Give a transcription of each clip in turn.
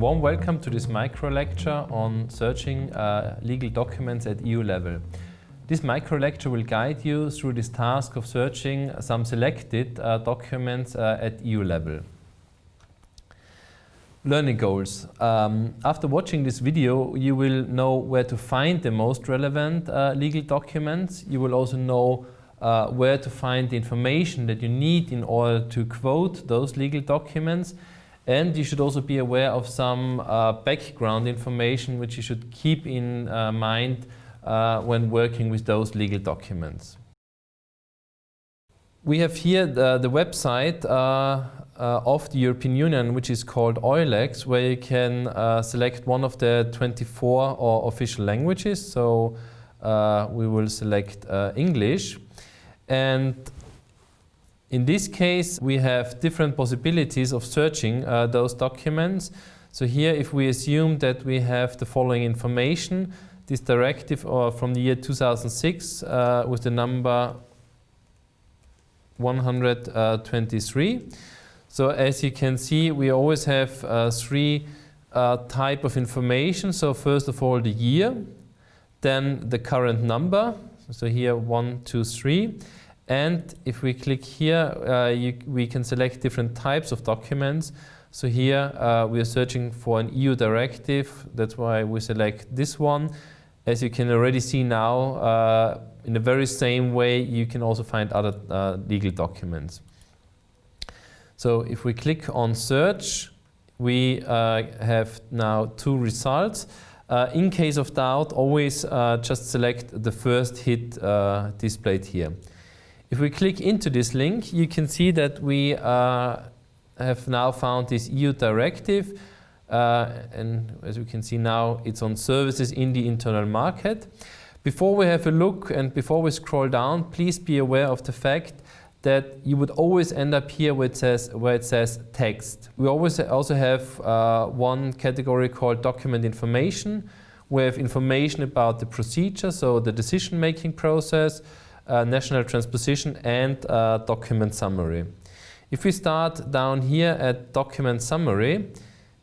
warm welcome to this micro lecture on searching legal documents at EU level. This micro lecture will guide you through this task of searching some selected documents at EU level. Learning goals. After watching this video, you will know where to find the most relevant legal documents. You will also know where to find the information that you need in order to quote those legal documents. And you should also be aware of some background information which you should keep in mind when working with those legal documents. We have here the website of the European Union, which is called EUR-Lex, where you can select one of the 24 official languages. So we will select English. And in this case, we have different possibilities of searching those documents. So here, if we assume that we have the following information, this directive from the year 2006 with the number 123. So as you can see, we always have three types of information. So first of all, the year, then the current number. So here 1, 2, 3. And if we click here, we can select different types of documents. So here we are searching for an EU directive. That's why we select this one. As you can already see now, in the very same way, you can also find other legal documents. So if we click on search, we have now two results. In case of doubt, always just select the first hit displayed here. If we click into this link, you can see that we have now found this EU directive. And as we can see now, it's on services in the internal market. Before we have a look and before we scroll down, please be aware of the fact that you would always end up here where it says text. We always also have one category called document information. We have information about the procedure, so the decision-making process, national transposition, and document summary. If we start down here at document summary,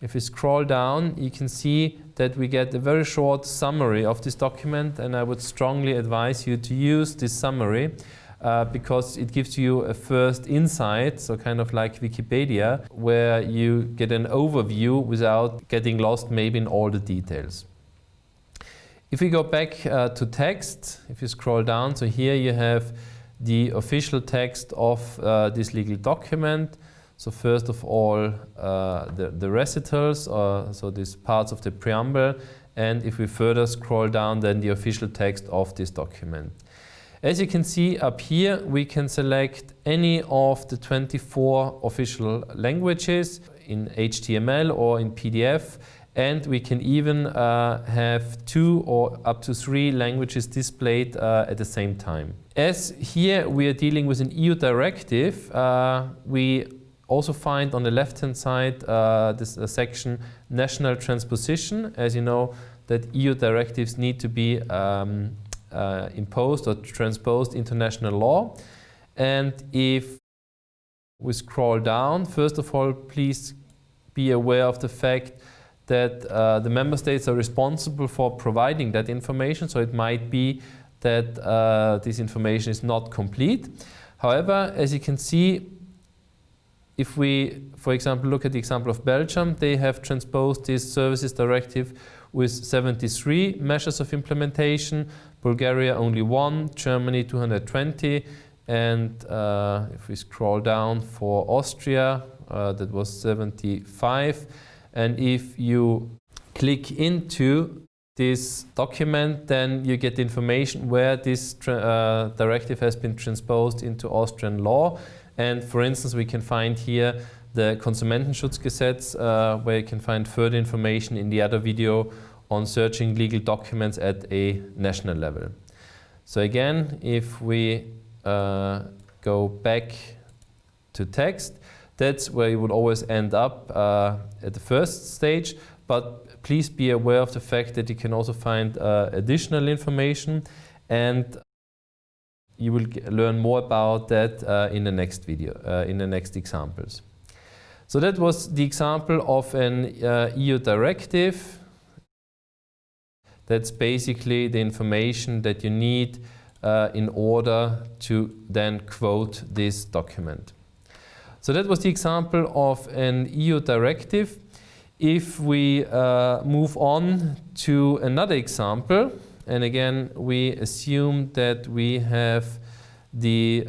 if we scroll down, you can see that we get a very short summary of this document, and I would strongly advise you to use this summary because it gives you a first insight, so kind of like Wikipedia, where you get an overview without getting lost maybe in all the details. If we go back to text, if you scroll down, so here you have the official text of this legal document. So first of all, the recitals, so these parts of the preamble, and if we further scroll down, then the official text of this document. As you can see up here, we can select any of the 24 official languages in HTML or in PDF. And we can even have 2 or up to 3 languages displayed at the same time. As here we are dealing with an EU directive, we also find on the left-hand side this section national transposition. As you know, that EU directives need to be imposed or transposed into national law. And if we scroll down, first of all, please be aware of the fact that the member states are responsible for providing that information, so it might be that this information is not complete. However, as you can see, if we, for example, look at the example of Belgium, they have transposed this services directive with 73 measures of implementation, Bulgaria only 1, Germany 220, and if we scroll down for Austria, that was 75. And if you click into this document, then you get information where this directive has been transposed into Austrian law. And for instance, we can find here the Konsumentenschutzgesetz, where you can find further information in the other video on searching legal documents at a national level. So again, if we go back to text, that's where you would always end up at the first stage, but please be aware of the fact that you can also find additional information, and you will learn more about that in the next video, in the next examples. So that was the example of an EU directive. That's basically the information that you need in order to then quote this document. So that was the example of an EU directive. If we move on to another example, and again we assume that we have the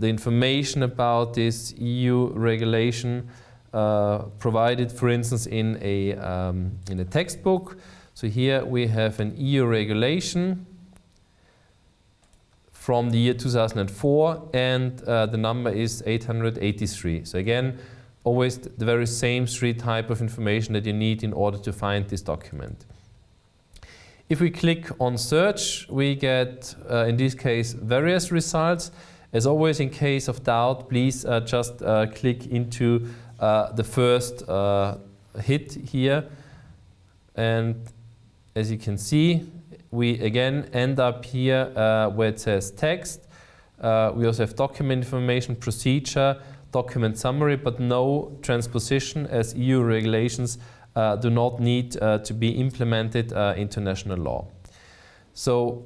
information about this EU regulation provided, for instance, in a textbook. So here we have an EU regulation from the year 2004, and the number is 883. So again, always the very same three type of information that you need in order to find this document. If we click on search, we get, in this case, various results. As always, in case of doubt, please just click into the first hit here. And as you can see, we again end up here where it says text. We also have document information, procedure, document summary, but no transposition, as EU regulations do not need to be implemented into national law. So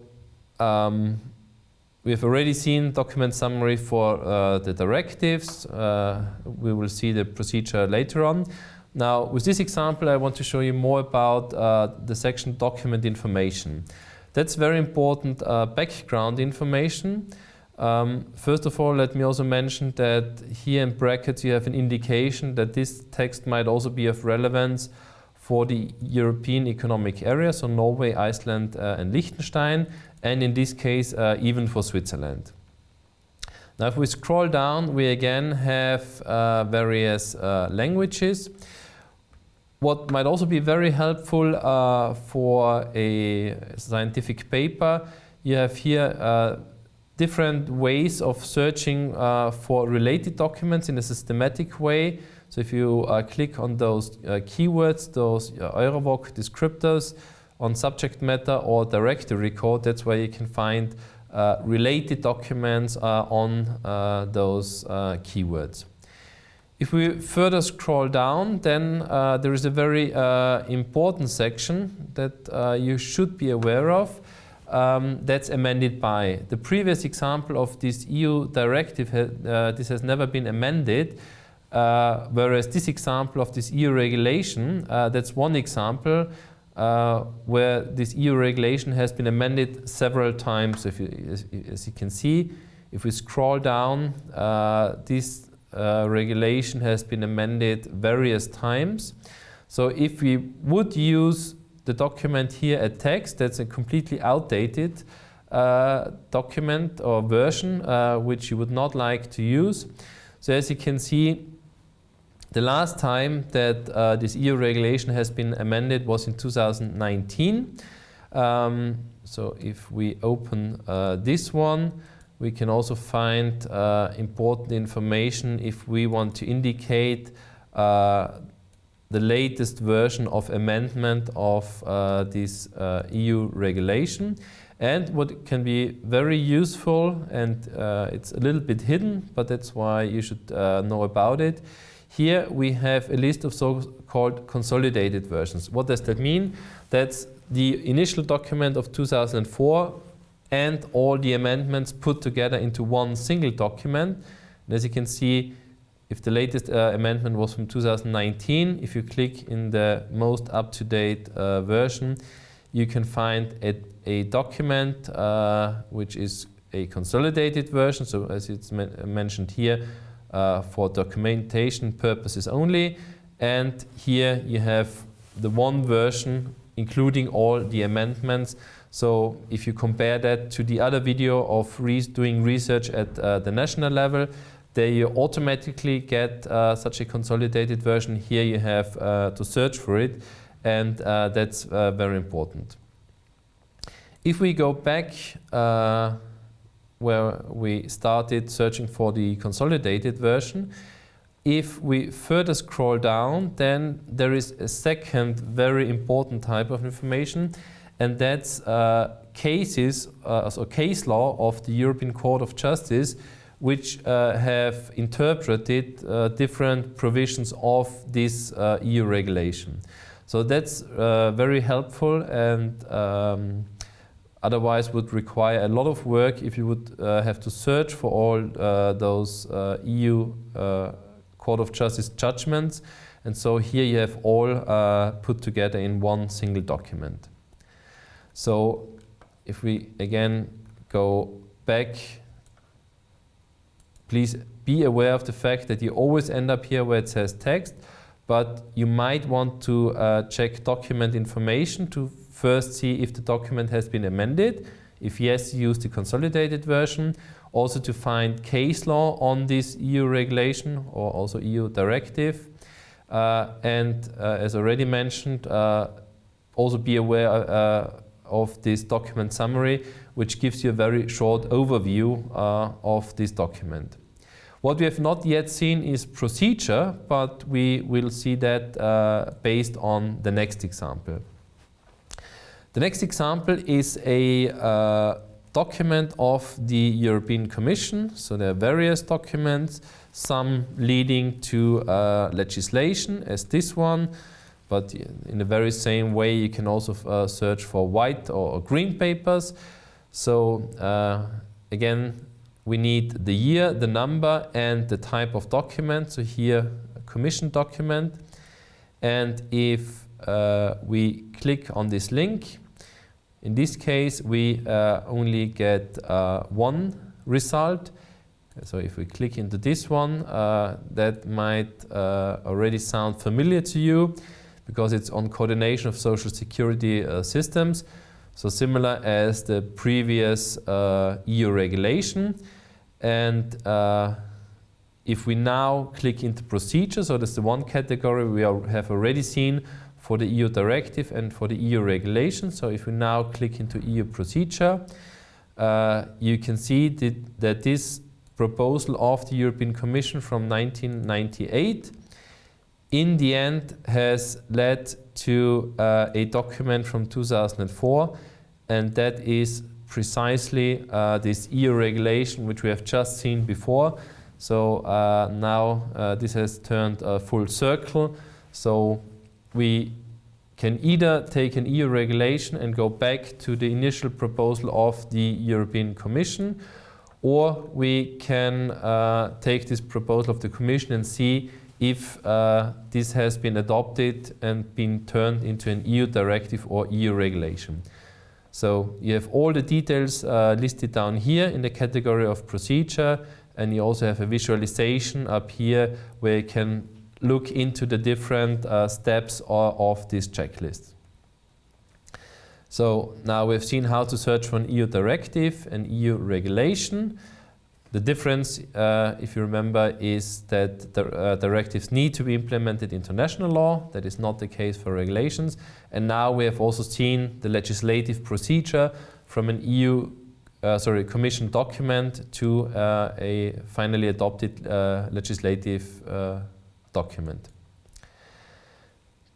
we have already seen document summary for the directives. We will see the procedure later on. Now, with this example, I want to show you more about the section document information. That's very important background information. First of all, let me also mention that here in brackets you have an indication that this text might also be of relevance for the European Economic Area, so Norway, Iceland and Liechtenstein, and in this case even for Switzerland. Now if we scroll down, we again have various languages. What might also be very helpful for a scientific paper, you have here different ways of searching for related documents in a systematic way. So if you click on those keywords, those EUR-Lex descriptors on subject matter or directory code, that's where you can find related documents on those keywords. If we further scroll down, then there is a very important section that you should be aware of. That's amended by. The previous example of this EU directive, this has never been amended, whereas this example of this EU regulation, that's one example where this EU regulation has been amended several times. As you can see, if we scroll down, this regulation has been amended various times. So if we would use the document here at text, that's a completely outdated document or version which you would not like to use. So as you can see, the last time that this EU regulation has been amended was in 2019. So if we open this one, we can also find important information if we want to indicate the latest version of amendment of this EU regulation. And what can be very useful, and it's a little bit hidden, but that's why you should know about it. Here we have a list of so-called consolidated versions. What does that mean? That's the initial document of 2004 and all the amendments put together into one single document. And as you can see, if the latest amendment was from 2019, if you click in the most up-to-date version, you can find a document which is a consolidated version. So as it's mentioned here, for documentation purposes only. And here you have the one version including all the amendments. So if you compare that to the other video of doing research at the national level, there you automatically get such a consolidated version. Here you have to search for it, and that's very important. If we go back where we started searching for the consolidated version, if we further scroll down, then there is a second very important type of information, and that's cases, so case law of the European Court of Justice, which have interpreted different provisions of this EU regulation. So that's very helpful, and otherwise would require a lot of work if you would have to search for all those EU Court of Justice judgments. And so here you have all put together in one single document. So if we again go back, please be aware of the fact that you always end up here where it says text, but you might want to check document information to first see if the document has been amended. If yes, use the consolidated version. Also to find case law on this EU regulation or also EU directive. And as already mentioned, also be aware of this document summary, which gives you a very short overview of this document. What we have not yet seen is procedure, but we will see that based on the next example. The next example is a document of the European Commission. So there are various documents, some leading to legislation as this one, but in the very same way you can also search for white or green papers. So again, we need the year, the number, and the type of document. So here, a Commission document. And if we click on this link, in this case, we only get one result. So if we click into this one, that might already sound familiar to you because it's on coordination of social security systems. So similar as the previous EU regulation. And if we now click into procedure, so that's the one category we have already seen for the EU directive and for the EU regulation. So if we now click into EU procedure, you can see that this proposal of the European Commission from 1998 in the end has led to a document from 2004, and that is precisely this EU regulation which we have just seen before. So now this has turned full circle. So we can either take an EU regulation and go back to the initial proposal of the European Commission, or we can take this proposal of the Commission and see if this has been adopted and been turned into an EU directive or EU regulation. So you have all the details listed down here in the category of procedure, and you also have a visualization up here where you can look into the different steps of this checklist. So now we've seen how to search for an EU directive and EU regulation. The difference, if you remember, is that the directives need to be implemented into national law. That is not the case for regulations. And now we have also seen the legislative procedure from an Commission document to a finally adopted legislative document.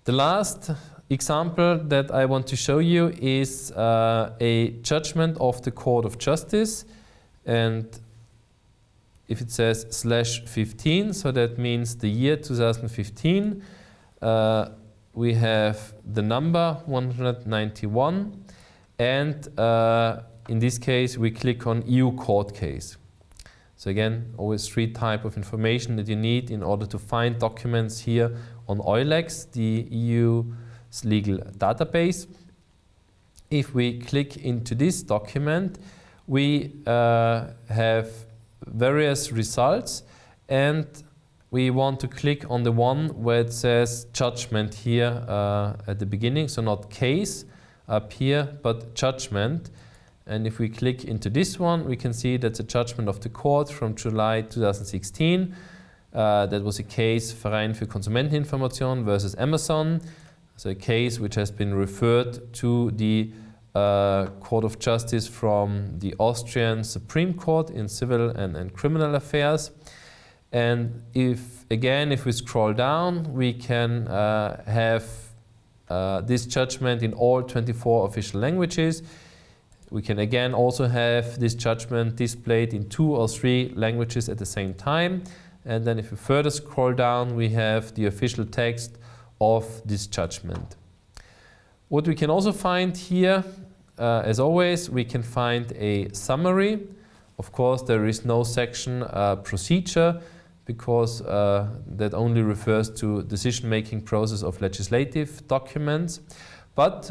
The last example that I want to show you is a judgment of the Court of Justice, and if it says /15, so that means the year 2015, we have the number 191, and in this case we click on EU court case. So again, always three types of information that you need in order to find documents here on EUR-Lex, the EU's legal database. If we click into this document, we have various results, and we want to click on the one where it says judgment here at the beginning, so not case up here, but judgment. And if we click into this one, we can see that's a judgment of the court from July 2016. That was a case Verein für Konsumenteninformation versus Amazon. So a case which has been referred to the Court of Justice from the Austrian Supreme Court in civil and criminal affairs. And if we scroll down, we can have this judgment in all 24 official languages. We can again also have this judgment displayed in 2 or 3 languages at the same time. And then if we further scroll down, we have the official text of this judgment. What we can also find here, as always, we can find a summary. Of course, there is no section procedure, because that only refers to decision-making process of legislative documents. But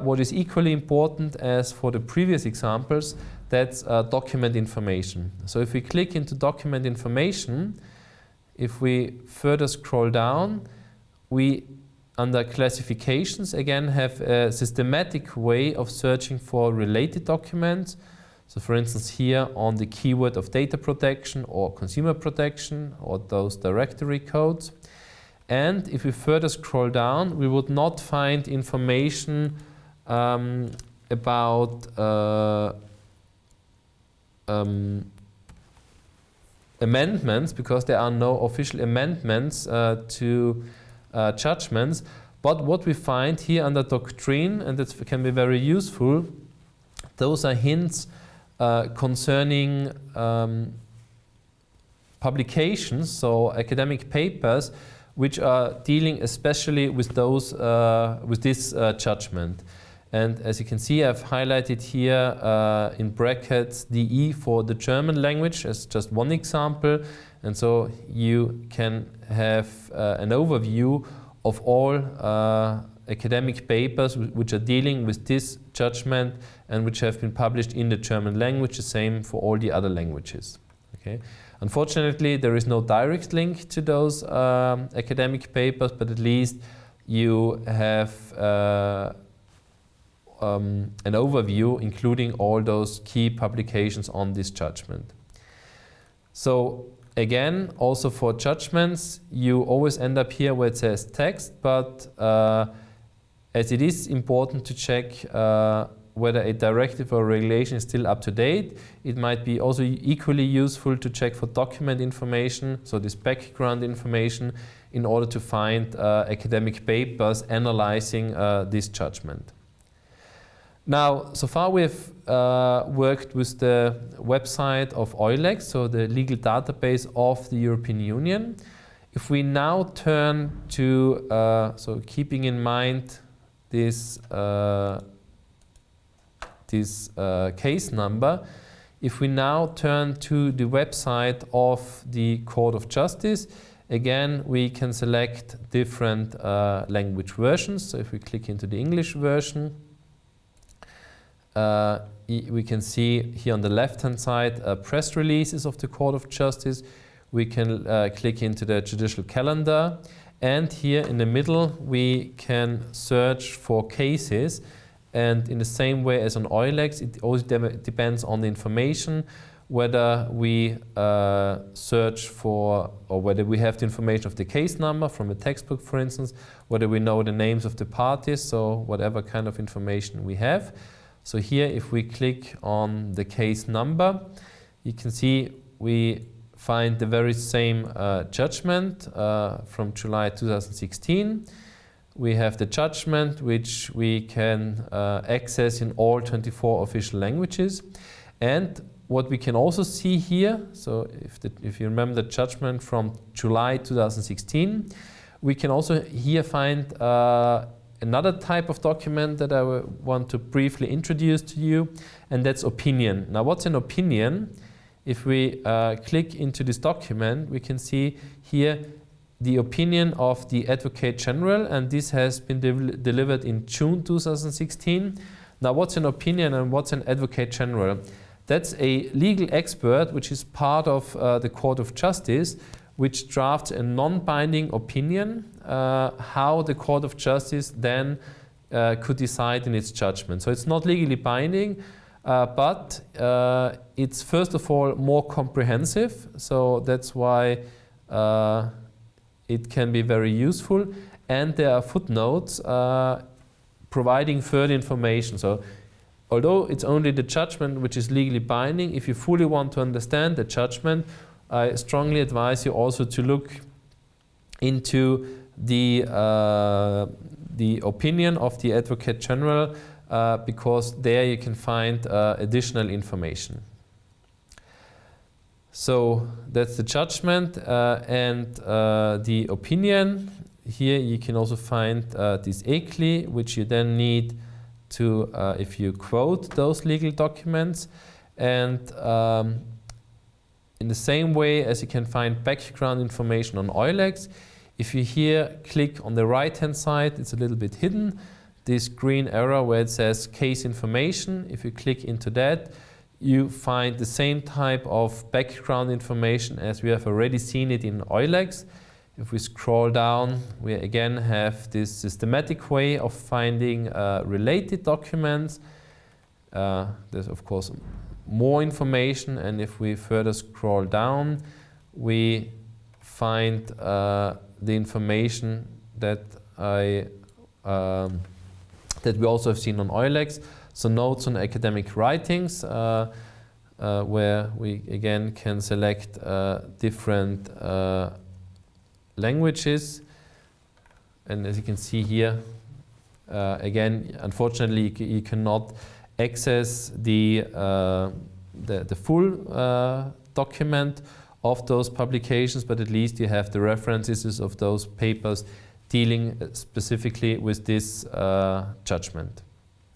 what is equally important as for the previous examples, that's document information. So if we click into document information, if we further scroll down, we, under classifications, again have a systematic way of searching for related documents. So for instance, here on the keyword of data protection or consumer protection or those directory codes. And if we further scroll down, we would not find information about amendments, because there are no official amendments to judgments. But what we find here under doctrine, and that can be very useful, those are hints concerning publications, so academic papers, which are dealing especially with those with this judgment. And as you can see, I've highlighted here in brackets DE for the German language as just one example. And so you can have an overview of all academic papers which are dealing with this judgment and which have been published in the German language, the same for all the other languages. Okay. Unfortunately, there is no direct link to those academic papers, but at least you have an overview including all those key publications on this judgment. So again, also for judgments, you always end up here where it says text, but as it is important to check whether a directive or regulation is still up to date, it might be also equally useful to check for document information, so this background information, in order to find academic papers analyzing this judgment. Now, so far we have worked with the website of EUR-Lex, so the legal database of the European Union. If we now turn to, so keeping in mind this case number, if we now turn to the website of the Court of Justice, again we can select different language versions. So if we click into the English version, we can see here on the left-hand side press releases of the Court of Justice. We can click into the judicial calendar, and here in the middle we can search for cases. And in the same way as on EUR-Lex, it also depends on the information, whether we search for, or whether we have the information of the case number from a textbook, for instance, whether we know the names of the parties, so whatever kind of information we have. So here, if we click on the case number, you can see we find the very same judgment from July 2016. We have the judgment, which we can access in all 24 official languages. And what we can also see here, so if you remember the judgment from July 2016, we can also here find another type of document that I want to briefly introduce to you, and that's opinion. Now, what's an opinion? If we click into this document, we can see here the opinion of the Advocate General, and this has been delivered in June 2016. Now, what's an opinion and what's an Advocate General? That's a legal expert which is part of the Court of Justice, which drafts a non-binding opinion how the Court of Justice then could decide in its judgment. So it's not legally binding, but it's first of all more comprehensive, so that's why it can be very useful, and there are footnotes providing further information. So although it's only the judgment which is legally binding, if you fully want to understand the judgment, I strongly advise you also to look into the opinion of the Advocate General because there you can find additional information. So that's the judgment and the opinion. Here you can also find this ECLI, which you then need to, if you quote those legal documents. And in the same way as you can find background information on EUR-Lex, if you here click on the right-hand side, it's a little bit hidden, this green arrow where it says case information. If you click into that, you find the same type of background information as we have already seen it in EUR-Lex. If we scroll down, we again have this systematic way of finding related documents. There's of course more information, and if we further scroll down, we find the information that that we also have seen on EUR-Lex. So notes on academic writings, where we again can select different languages, and as you can see here, again, unfortunately, you cannot access the full document of those publications, but at least you have the references of those papers dealing specifically with this judgment.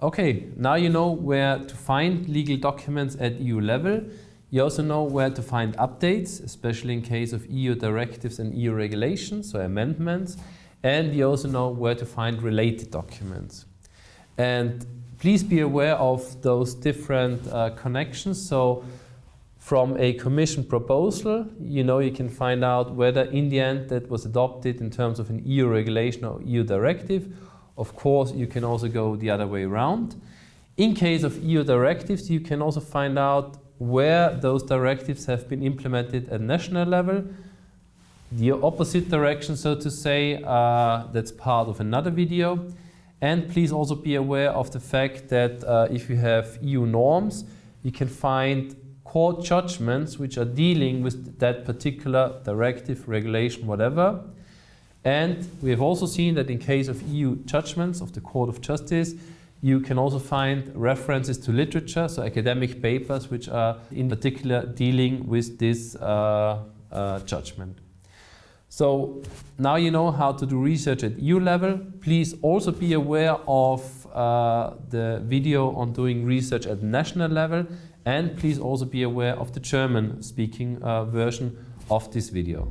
Okay, now you know where to find legal documents at EU level. You also know where to find updates, especially in case of EU directives and EU regulations, so amendments. And you also know where to find related documents. And please be aware of those different connections. So from a Commission proposal, you know you can find out whether in the end that was adopted in terms of an EU regulation or EU directive. Of course, you can also go the other way around. In case of EU directives, you can also find out where those directives have been implemented at national level. The opposite direction, so to say, that's part of another video. And please also be aware of the fact that if you have EU norms, you can find court judgments which are dealing with that particular directive, regulation, whatever. And we have also seen that in case of EU judgments of the Court of Justice, you can also find references to literature, so academic papers which are in particular dealing with this judgment. So now you know how to do research at EU level. Please also be aware of the video on doing research at national level, and please also be aware of the German speaking version of this video.